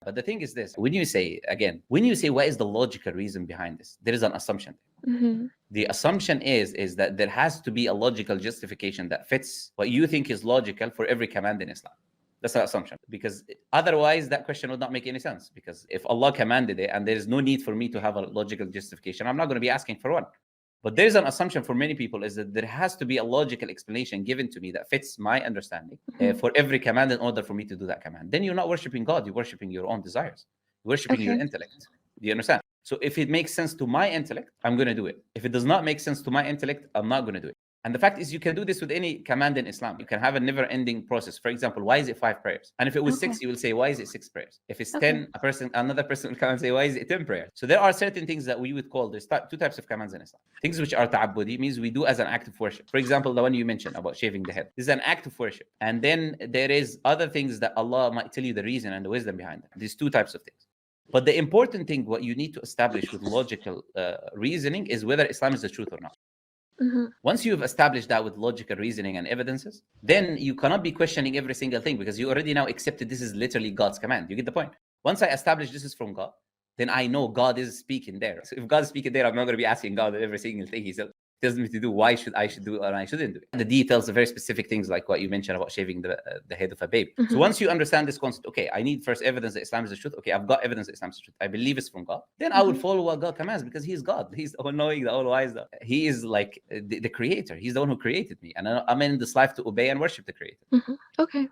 But the thing is this, when you say what is the logical reason behind this, there is an assumption. The assumption is that there has to be a logical justification that fits what you think is logical for every command in Islam. That's an assumption, because otherwise that question would not make any sense. Because if Allah commanded it and there is no need for me to have a logical justification, I'm not going to be asking for one. But there's an assumption for many people is that there has to be a logical explanation given to me that fits my understanding for every command in order for me to do that command. Then you're not worshiping God, you're worshiping your own desires. You're worshiping your intellect. Do you understand? So if it makes sense to my intellect, I'm going to do it. If it does not make sense to my intellect, I'm not going to do it. And the fact is, you can do this with any command in Islam. You can have a never-ending process. For example, why is it 5 prayers? And if it was 6, you will say, why is it 6 prayers? If it's 10, another person will come and say, why is it 10 prayers? So there are certain things that we would call, there's 2 types of commands in Islam. Things which are ta'abbudi, means we do as an act of worship. For example, the one you mentioned about shaving the head. This is an act of worship. And then there is other things that Allah might tell you the reason and the wisdom behind them. These 2 types of things. But the important thing, what you need to establish with logical reasoning, is whether Islam is the truth or not. Once you've established that with logical reasoning and evidences, then you cannot be questioning every single thing, because you already now accepted this is literally God's command. You get the point? Once I establish this is from God, then I know God is speaking there. So if God is speaking there, I'm not going to be asking God every single thing He tells me to do. Why should I do it or I shouldn't do it? The details, the very specific things like what you mentioned about shaving the head of a baby. So once you understand this concept, okay, I need first evidence that Islam is the truth. Okay, I've got evidence that Islam is the truth. I believe it's from God. Then I will follow what God commands, because He's God. He's the all-knowing, the all-wise. He is like the creator. He's the one who created me. And I'm in this life to obey and worship the creator. Okay.